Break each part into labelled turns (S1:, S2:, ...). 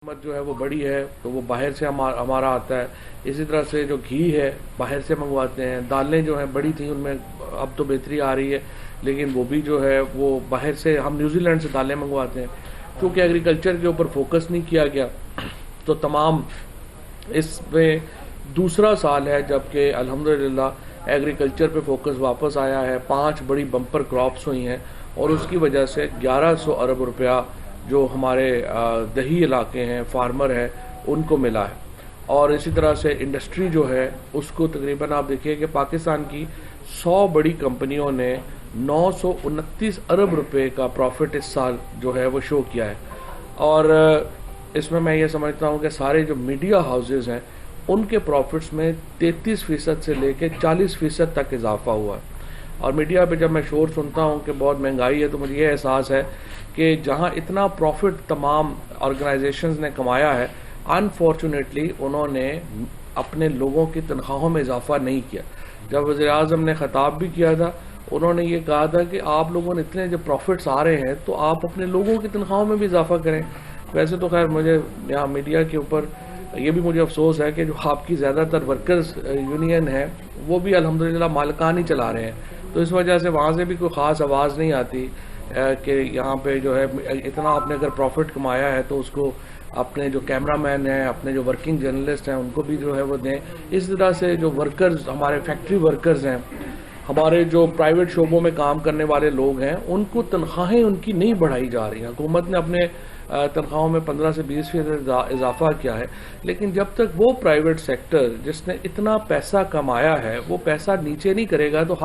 S1: قیمت جو ہے وہ بڑی ہے تو وہ باہر سے ہمارا آتا ہے. اسی طرح سے جو گھی ہے باہر سے منگواتے ہیں. دالیں جو ہیں بڑی تھیں ان میں اب تو بہتری آ رہی ہے لیکن وہ بھی جو ہے وہ باہر سے ہم نیوزی لینڈ سے دالیں منگواتے ہیں. کیونکہ ایگریکلچر کے اوپر فوکس نہیں کیا گیا تو تمام اس میں دوسرا سال ہے جبکہ الحمدللہ ایگریکلچر پہ فوکس واپس آیا ہے. 5 بڑی بمپر کراپس ہوئی ہیں اور اس کی وجہ سے 1100 ارب روپیہ جو ہمارے دیہی علاقے ہیں فارمر ہے ان کو ملا ہے. اور اسی طرح سے انڈسٹری جو ہے اس کو تقریباً آپ دیکھیے کہ پاکستان کی 100 بڑی کمپنیوں نے 929 ارب روپے کا پروفٹ اس سال جو ہے وہ شو کیا ہے. اور اس میں یہ سمجھتا ہوں کہ سارے جو میڈیا ہاؤسز ہیں ان کے پروفٹس میں 33% سے لے کے 40% تک اضافہ ہوا ہے. اور میڈیا پہ جب میں شور سنتا ہوں کہ بہت مہنگائی ہے تو مجھے یہ احساس ہے کہ جہاں اتنا پروفٹ تمام آرگنائزیشنز نے کمایا ہے انفارچونیٹلی انہوں نے اپنے لوگوں کی تنخواہوں میں اضافہ نہیں کیا. جب وزیر اعظم نے خطاب بھی کیا تھا انہوں نے یہ کہا تھا کہ آپ لوگوں نے اتنے جب پروفٹس آ رہے ہیں تو آپ اپنے لوگوں کی تنخواہوں میں بھی اضافہ کریں. ویسے تو خیر مجھے یہاں میڈیا کے اوپر یہ بھی مجھے افسوس ہے کہ جو آپ کی زیادہ تر ورکرز یونین ہے وہ بھی الحمدللہ مالکان ہی چلا رہے ہیں تو اس وجہ سے وہاں سے بھی کوئی خاص آواز نہیں آتی کہ یہاں پہ جو ہے اتنا آپ نے اگر پروفٹ کمایا ہے تو اس کو اپنے جو کیمرہ مین ہیں اپنے جو ورکنگ جرنلسٹ ہیں ان کو بھی جو ہے وہ دیں. اس طرح سے جو ورکرز ہمارے فیکٹری ورکرز ہیں ہمارے جو پرائیویٹ شعبوں میں کام کرنے والے لوگ ہیں ان کو تنخواہیں ان کی نہیں بڑھائی جا رہی ہیں. حکومت نے اپنے تنخواہوں میں 15 سے 20% اضافہ کیا ہے لیکن جب تک وہ پرائیویٹ سیکٹر جس نے اتنا پیسہ کمایا ہے وہ پیسہ نیچے نہیں کرے گا تو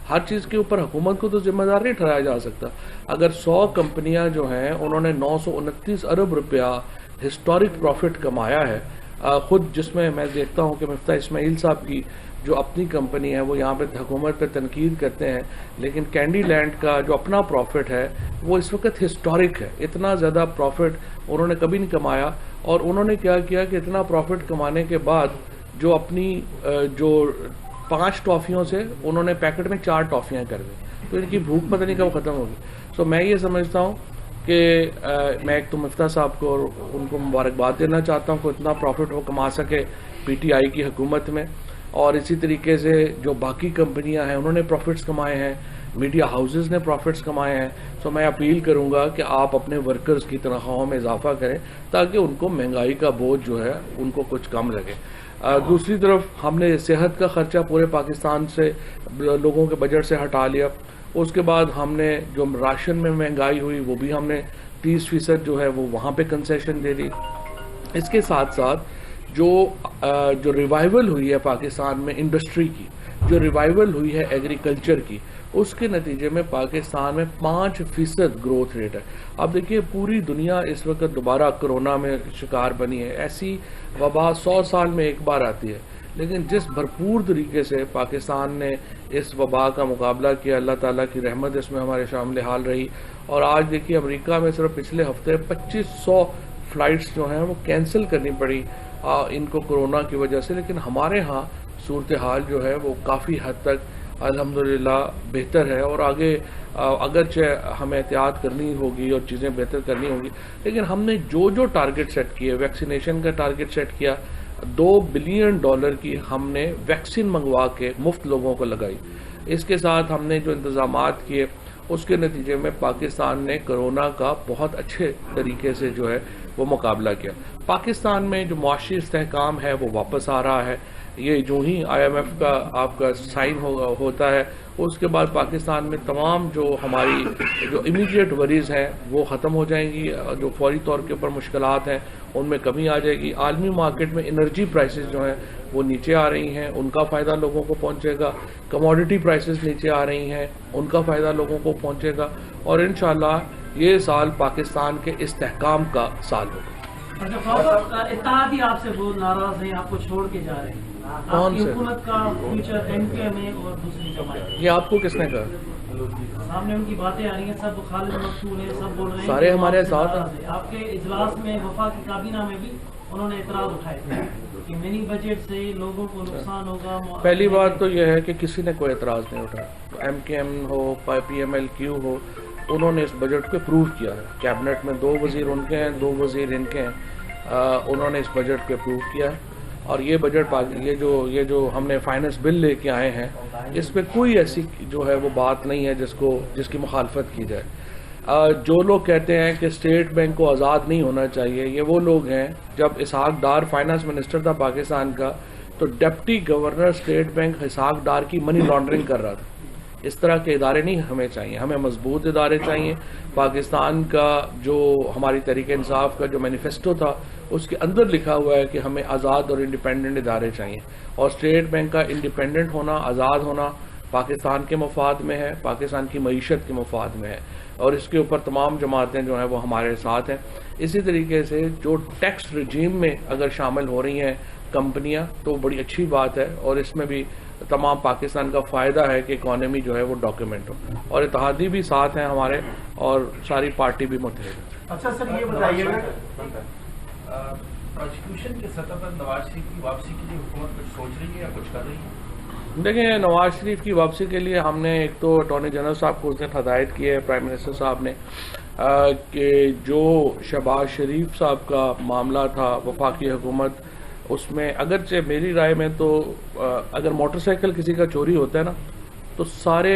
S1: ہر چیز کے اوپر حکومت کو تو ذمہ دار نہیں ٹھہرایا جا سکتا. اگر 100 کمپنیاں جو ہیں انہوں نے 929 ارب روپیہ ہسٹورک پروفٹ کمایا ہے خود جس میں دیکھتا ہوں کہ مفتاح اسماعیل صاحب کی جو اپنی کمپنی ہے وہ یہاں پہ حکومت پہ تنقید کرتے ہیں لیکن کینڈی لینڈ کا جو اپنا پروفٹ ہے وہ اس وقت ہسٹورک ہے. اتنا زیادہ پروفٹ انہوں نے کبھی نہیں کمایا اور انہوں نے کیا کیا کہ اتنا پروفٹ کمانے کے بعد جو اپنی جو 5 ٹافیوں سے انہوں نے پیکٹ میں 4 ٹافیاں کر دی تو ان کی بھوک پتہ نہیں کب ختم ہوگی. سو میں یہ سمجھتا ہوں کہ میں ایک تو مفتاح صاحب کو اور ان کو مبارکباد دینا چاہتا ہوں کہ اتنا پروفٹ وہ کما سکے پی ٹی آئی کی حکومت میں. اور اسی طریقے سے جو باقی کمپنیاں ہیں انہوں نے پروفٹس کمائے ہیں میڈیا ہاؤسز نے پروفٹس کمائے ہیں. سو میں اپیل کروں گا کہ آپ اپنے ورکرز کی تنخواہوں میں اضافہ کریں تاکہ ان کو مہنگائی کا بوجھ جو ہے ان کو کچھ کم لگے. دوسری طرف ہم نے صحت کا خرچہ پورے پاکستان سے لوگوں کے بجٹ سے ہٹا لیا. اس کے بعد ہم نے جو راشن میں مہنگائی ہوئی وہ بھی ہم نے 30% جو ہے وہ وہاں پہ کنسیشن دے دی. اس کے ساتھ ساتھ جو ریوائول ہوئی ہے پاکستان میں انڈسٹری کی جو ریوائول ہوئی ہے ایگریکلچر کی اس کے نتیجے میں پاکستان میں 5% گروتھ ریٹ ہے. اب دیکھیے پوری دنیا اس وقت دوبارہ کرونا میں شکار بنی ہے. ایسی وبا 100 سال میں ایک بار آتی ہے لیکن جس بھرپور طریقے سے پاکستان نے اس وبا کا مقابلہ کیا اللہ تعالیٰ کی رحمت اس میں ہمارے شامل حال رہی. اور آج دیکھیے امریکہ میں صرف پچھلے ہفتے 2500 فلائٹس جو ہیں وہ کینسل کرنی پڑی ان کو کرونا کی وجہ سے. لیکن ہمارے ہاں صورتحال جو ہے وہ کافی حد تک الحمدللہ بہتر ہے اور آگے اگرچہ ہمیں احتیاط کرنی ہوگی اور چیزیں بہتر کرنی ہوگی لیکن ہم نے جو ٹارگٹ سیٹ کیے ویکسینیشن کا ٹارگٹ سیٹ کیا $2 بلین کی ہم نے ویکسین منگوا کے مفت لوگوں کو لگائی. اس کے ساتھ ہم نے جو انتظامات کیے اس کے نتیجے میں پاکستان نے کرونا کا بہت اچھے طریقے سے جو ہے وہ مقابلہ کیا. پاکستان میں جو معاشی استحکام ہے وہ واپس آ رہا ہے. یہ جو ہی IMF کا آپ کا سائن ہوتا ہے اس کے بعد پاکستان میں تمام جو ہماری جو امیڈیٹ وریز ہیں وہ ختم ہو جائیں گی. جو فوری طور کے اوپر مشکلات ہیں ان میں کمی آ جائے گی. عالمی مارکیٹ میں انرجی پرائسز جو ہیں وہ نیچے آ رہی ہیں ان کا فائدہ لوگوں کو پہنچے گا. کموڈٹی پرائسز نیچے آ رہی ہیں ان کا فائدہ لوگوں کو پہنچے گا اور انشاءاللہ یہ سال پاکستان کے استحکام کا سال ہوگا.
S2: اتحادی آپ سے بہت ناراض ہیں آپ کو چھوڑ کے جا رہے ہیں.
S1: کون سے
S2: حکومت کا فیوچر MKM میں اور دوسری جماعت
S1: یہ آپ کو کس نے کہا؟
S2: سامنے ان کی باتیں آ رہی ہیں سب خالد مقتول ہیں سب بول رہے ہیں
S1: سارے ہمارے ساتھ ہیں.
S2: آپ کے اجلاس میں وفاقی کابینہ میں بھی انہوں نے اعتراض اٹھائے تھے کہ منی بجٹ سے لوگوں کو نقصان ہوگا.
S1: پہلی بات تو یہ ہے کہ کسی نے کوئی اعتراض نہیں اٹھایا. MKM ہو PMLQ ہو انہوں نے اس بجٹ کو اپروو کیا ہے. کیبنٹ میں 2 وزیر ان کے ہیں, 2 وزیر ان کے ہیں. انہوں نے اس بجٹ کو اپروو کیا ہے, اور یہ بجٹ یہ جو ہم نے فائنانس بل لے کے آئے ہیں, اس میں کوئی ایسی جو ہے وہ بات نہیں ہے جس کی مخالفت کی جائے. جو لوگ کہتے ہیں کہ اسٹیٹ بینک کو آزاد نہیں ہونا چاہیے, یہ وہ لوگ ہیں, جب اسحاق ڈار فائنانس منسٹر تھا پاکستان کا تو deputy governor state bank Ishaq Dar کی منی لانڈرنگ کر رہا تھا. اس طرح کے ادارے نہیں ہمیں چاہیے, ہمیں مضبوط ادارے چاہیے. پاکستان کا جو ہماری تحریک انصاف کا جو مینیفیسٹو تھا اس کے اندر لکھا ہوا ہے کہ ہمیں آزاد اور انڈیپینڈنٹ ادارے چاہیے, اور اسٹیٹ بینک کا انڈیپینڈنٹ ہونا, آزاد ہونا پاکستان کے مفاد میں ہے, پاکستان کی معیشت کے مفاد میں ہے, اور اس کے اوپر تمام جماعتیں جو ہیں وہ ہمارے ساتھ ہیں. اسی طریقے سے جو ٹیکس رجیم میں اگر شامل ہو رہی ہیں کمپنیاں تو بڑی اچھی بات ہے, اور اس میں بھی تمام پاکستان کا فائدہ ہے کہ اکانومی جو ہے وہ ڈاکیومنٹ ہو, اور اتحادی بھی ساتھ ہیں ہمارے, اور ساری پارٹی بھی متحد ہے.
S3: اچھا سر, یہ بتائیے گا
S4: پروسیکیوشن کے سطح پر نواز شریف کی واپسی کے لیے حکومت کچھ سوچ رہی ہے یا کچھ کر رہی ہے؟
S1: دیکھیں, نواز شریف کی واپسی کے لیے ہم نے ایک تو اٹارنی جنرل صاحب کو اس دن ہدایت کی ہے, پرائم منسٹر صاحب نے, کہ جو شہباز شریف صاحب کا معاملہ تھا وفاقی حکومت, اس میں اگرچہ میری رائے میں تو اگر موٹر سائیکل کسی کا چوری ہوتا ہے نا تو سارے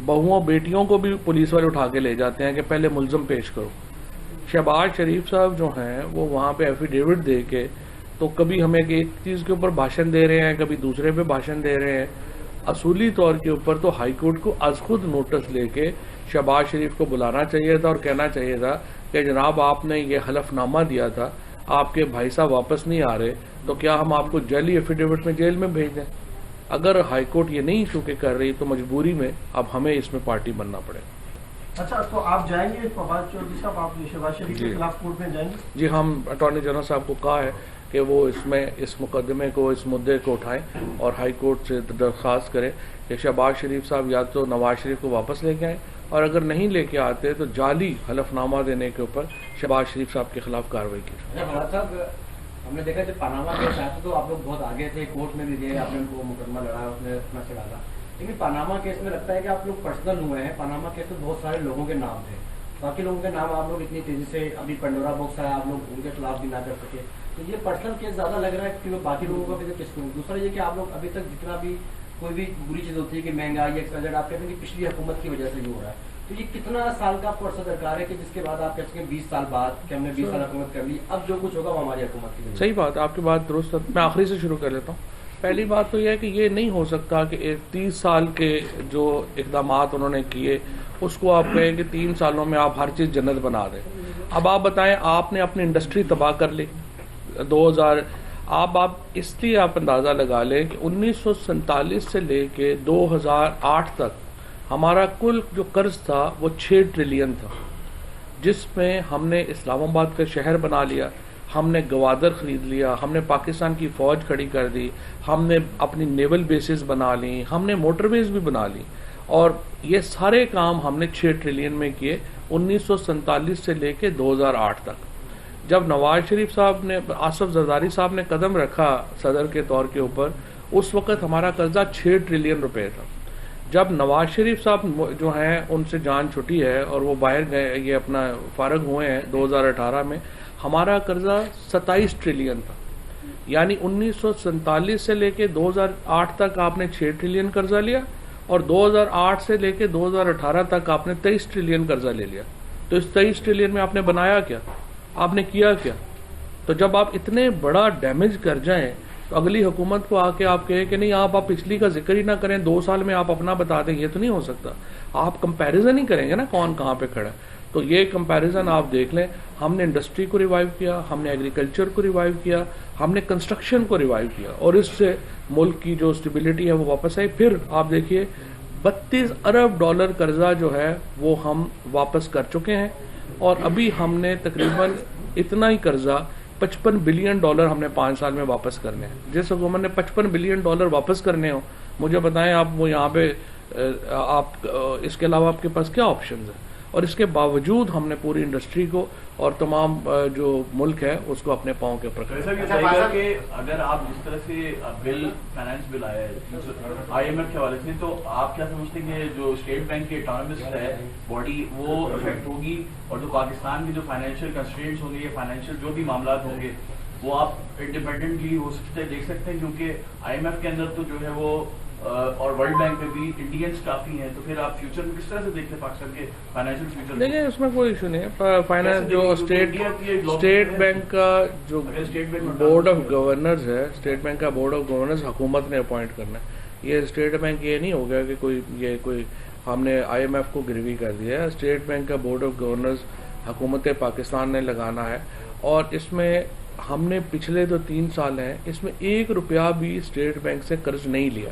S1: بہوؤں بیٹیوں کو بھی پولیس والے اٹھا کے لے جاتے ہیں کہ پہلے ملزم پیش کرو. شہباز شریف صاحب جو ہیں وہ وہاں پہ ایفیڈیوٹ دے کے تو کبھی ہمیں ایک چیز کے اوپر بھاشن دے رہے ہیں, کبھی دوسرے پہ بھاشن دے رہے ہیں. اصولی طور کے اوپر تو ہائی کورٹ کو از خود نوٹس لے کے شہباز شریف کو بلانا چاہیے تھا اور کہنا چاہیے تھا کہ جناب آپ نے یہ حلف نامہ دیا تھا, آپ کے بھائی صاحب واپس نہیں آ رہے, تو کیا ہم آپ کو جعلی ایفیڈیوٹ میں جیل میں بھیج دیں؟ اگر ہائی کورٹ یہ نہیں چونکہ کر رہی تو مجبوری میں اب ہمیں اس میں پارٹی بننا پڑے.
S3: اچھا, تو آپ جائیں گے فواد چودھری صاحب, آپ شہباز شریف کے خلاف کورٹ میں جائیں گے؟
S1: جی, ہم اٹارنی جنرل صاحب کو کہا ہے کہ وہ اس مقدمے کو, اس مدعے کو اٹھائیں اور ہائی کورٹ سے درخواست کریں کہ شہباز شریف صاحب یا تو نواز شریف کو واپس لے کے آئیں, اور اگر نہیں لے کے آتے تو جعلی حلف نامہ دینے کے اوپر شہباز شریف صاحب کے خلاف کارروائی کی.
S5: ہم نے دیکھا جب پاناما کیس آیا تو آپ لوگ بہت آگے تھے, کورٹ میں بھی گئے, آپ نے ان کو مقدمہ لڑا, اس نے اپنا سے ڈالا, لیکن پاناما کیس میں لگتا ہے کہ آپ لوگ پرسنل ہوئے ہیں. پاناما کیس میں بہت سارے لوگوں کے نام تھے, باقی لوگوں کے نام آپ لوگ اتنی تیزی سے, ابھی پنڈورا باکس آیا, آپ لوگ ان کے خلاف بھی نہ کر سکے, تو یہ پرسنل کیس زیادہ لگ رہا ہے کیونکہ باقی لوگوں کا بھی کس کو. دوسرا یہ کہ آپ لوگ ابھی تک جتنا بھی کوئی بھی بری چیز ہوتی ہے کہ مہنگائی ایکسپائر, آپ کہتے ہیں کہ پچھلی حکومت کی وجہ سے یہ ہو رہا ہے, تو یہ کتنا سال کا آپ کو عرصہ درکار ہے کہ جس کے بعد آپ کہتے ہیں 20 سال بعد کہ ہم نے 20 سال حکومت کر لی, اب جو کچھ ہوگا وہ ہماری حکومت کی وجہ سے.
S1: صحیح بات, آپ کی بات درست ہے. میں آخری سے شروع کر لیتا ہوں. پہلی بات تو یہ ہے کہ یہ نہیں ہو سکتا کہ 30 سال کے جو اقدامات انہوں نے کیے اس کو آپ کہیں کہ 3 سالوں میں آپ ہر چیز جنت بنا دیں. اب آپ بتائیں, آپ نے اپنی انڈسٹری تباہ کر لی 2000, آپ اس لیے آپ اندازہ لگا لیں کہ 1947 سے لے کے 2008 تک ہمارا کل جو قرض تھا وہ 6 ٹریلین تھا, جس میں ہم نے اسلام آباد کا شہر بنا لیا, ہم نے گوادر خرید لیا, ہم نے پاکستان کی فوج کھڑی کر دی, ہم نے اپنی نیول بیسز بنا لی, ہم نے موٹر ویز بھی بنا لی, اور یہ سارے کام ہم نے 6 ٹریلین میں کیے 1947 سے لے کے 2008 تک. جب نواز شریف صاحب نے, آصف زرداری صاحب نے قدم رکھا صدر کے طور کے اوپر, اس وقت ہمارا قرضہ 6 ٹریلین روپے تھا. جب نواز شریف صاحب جو ہیں ان سے جان چھٹی ہے اور وہ باہر گئے, یہ اپنا فارغ ہوئے ہیں 2018 میں, ہمارا قرضہ 27 ٹریلین تھا. یعنی 1947 سے لے کے 2008 تک آپ نے 6 ٹریلین قرضہ لیا, اور 2008 سے لے کے 2018 تک آپ نے 23 ٹریلین قرضہ لے لیا. تو اس 23 ٹریلین میں آپ نے بنایا کیا, آپ نے کیا کیا؟ تو جب آپ اتنے بڑا ڈیمیج کر جائیں تو اگلی حکومت کو آ کے آپ کہیں کہ نہیں آپ پچھلی کا ذکر ہی نہ کریں, 2 سال میں آپ اپنا بتا دیں, یہ تو نہیں ہو سکتا. آپ کمپیریزن ہی کریں گے نا کون کہاں پہ کھڑا ہے. تو یہ کمپیریزن آپ دیکھ لیں, ہم نے انڈسٹری کو ریوائیو کیا, ہم نے ایگریکلچر کو ریوائیو کیا, ہم نے کنسٹرکشن کو ریوائیو کیا, اور اس سے ملک کی جو اسٹیبلٹی ہے وہ واپس آئی. پھر آپ دیکھیے 32 ارب ڈالر قرضہ جو ہے وہ ہم واپس کر چکے ہیں, اور ابھی ہم نے تقریباً اتنا ہی قرضہ 55 بلین ڈالر ہم نے 5 سال میں واپس کرنے ہیں. جس حکومت نے 55 بلین ڈالر واپس کرنے ہو, مجھے بتائیں آپ وہ یہاں پہ آپ اس کے علاوہ آپ کے پاس کیا آپشنز ہیں؟ اور اس کے باوجود ہم نے پوری انڈسٹری کو اور تمام جو ملک ہے اس کو اپنے پاؤں کے اوپر
S4: ایسا بھی بتائیے گا کہ اگر آپ جس طرح سے بل فائنانس بل آیا ہے آئی ایم ایف کے حوالے سے، تو آپ کیا سمجھتے ہیں کہ جو اسٹیٹ بینک کی اٹانومس ہے باڈی وہ افیکٹ ہوگی، اور جو پاکستان کی جو فائنینشیل کنسٹرینٹس ہوں گے یا فائنینشیل جو بھی معاملات ہوں گے وہ آپ انڈیپینڈنٹلی ہو سکتے دیکھ سکتے ہیں؟ کیونکہ آئی ایم ایف کے اندر تو جو ہے وہ اور ورلڈ بینک میں بھی انڈینس کافی ہیں، تو پھر آپ فیوچر میں کس طرح سے دیکھتے ہیں پاکستان کے فائنینشیل فیوچر؟
S1: دیکھیں اس میں کوئی ایشو نہیں ہے. فائنانس جو اسٹیٹ بینک کا جو بورڈ آف گورنرز ہے، اسٹیٹ بینک کا بورڈ آف گورنرز حکومت نے اپوائنٹ کرنا ہے. یہ اسٹیٹ بینک یہ نہیں ہو گیا کہ کوئی ہم نے آئی ایم ایف کو گروی کر دیا ہے. اسٹیٹ بینک کا بورڈ آف گورنرز حکومت پاکستان نے لگانا ہے، اور اس میں ہم نے پچھلے جو 3 سال ہیں اس میں 1 روپیہ بھی اسٹیٹ بینک سے قرض نہیں لیا.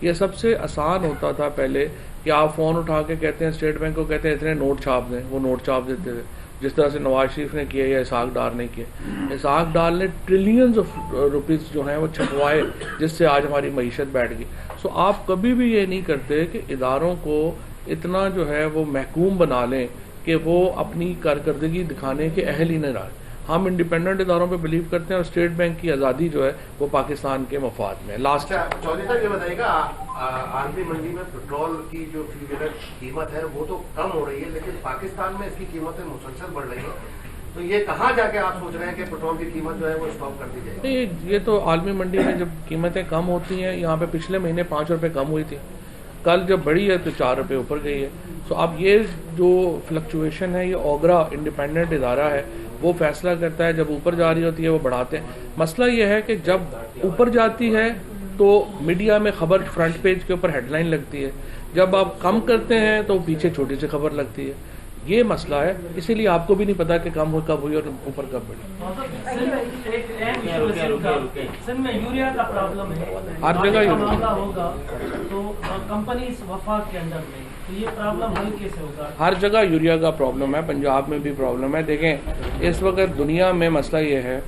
S1: یہ سب سے آسان ہوتا تھا پہلے کہ آپ فون اٹھا کے کہتے ہیں اسٹیٹ بینک کو، کہتے ہیں اتنے نوٹ چھاپ دیں، وہ نوٹ چھاپ دیتے تھے، جس طرح سے نواز شریف نے کیا یا اسحاق ڈار نے کیا. اسحاق ڈار نے ٹریلینز آف روپیز جو ہیں وہ چھپوائے، جس سے آج ہماری معیشت بیٹھ گئی. سو آپ کبھی بھی یہ نہیں کرتے کہ اداروں کو اتنا جو ہے وہ محکوم بنا لیں کہ وہ اپنی کارکردگی دکھانے کے اہل ہی نہ رہے. ہم انڈیپینڈنٹ اداروں پہ بلیو کرتے ہیں، اور اسٹیٹ بینک کی آزادی جو ہے وہ پاکستان کے مفاد میں. لاسٹ
S6: چودھری صاحب یہ بتائیے گا، عالمی منڈی میں پیٹرول کی جو فی لیٹر قیمت ہے وہ تو کم ہو رہی ہے، لیکن پاکستان میں اس کی قیمتیں مسلسل بڑھ رہی ہیں، تو یہ کہاں جا کے آپ سوچ رہے ہیں کہ پیٹرول کی قیمت جو ہے وہ اسٹاپ کر دی جائے؟
S1: یہ تو عالمی منڈی میں جب قیمتیں کم ہوتی ہیں، یہاں پہ پچھلے مہینے 5 روپے کم ہوئی تھی، کل جب بڑھی ہے تو 4 روپے اوپر گئی ہے. سو اب یہ جو فلکچویشن ہے، یہ اوگرا انڈیپینڈنٹ ادارہ ہے، وہ فیصلہ کرتا ہے. جب اوپر جا رہی ہوتی ہے وہ بڑھاتے ہیں. مسئلہ یہ ہے کہ جب اوپر جاتی ہے تو میڈیا میں خبر فرنٹ پیج کے اوپر ہیڈ لائن لگتی ہے، جب آپ کم کرتے ہیں تو پیچھے چھوٹی سی خبر لگتی ہے. یہ مسئلہ ہے، اسی لیے آپ کو بھی نہیں پتا کہ کم کب ہوئی اور اوپر کب بڑھی.
S2: سندھ میں یوریا کا پرابلم ہے،
S1: ہر جگہ
S2: معاملہ ہوگا تو کمپنیز وفاق کے اندر میں، تو یہ پرابلم حل کیسے ہوگا؟
S1: ہر جگہ یوریا کا پرابلم ہے، پنجاب میں بھی پرابلم ہے. دیکھیں اس وقت دنیا میں مسئلہ یہ ہے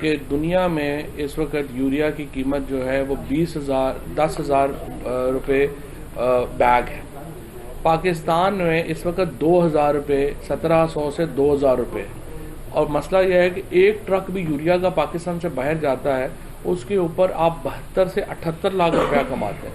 S1: کہ دنیا میں اس وقت یوریا کی قیمت جو ہے وہ 10,000 روپے بیگ ہے. پاکستان میں اس وقت 2,000 روپے، 1,700 سے 2,000 روپے. اور مسئلہ یہ ہے کہ ایک ٹرک بھی یوریا کا پاکستان سے باہر جاتا ہے، اس کے اوپر آپ 72 سے 78 لاکھ روپیہ کماتے ہیں.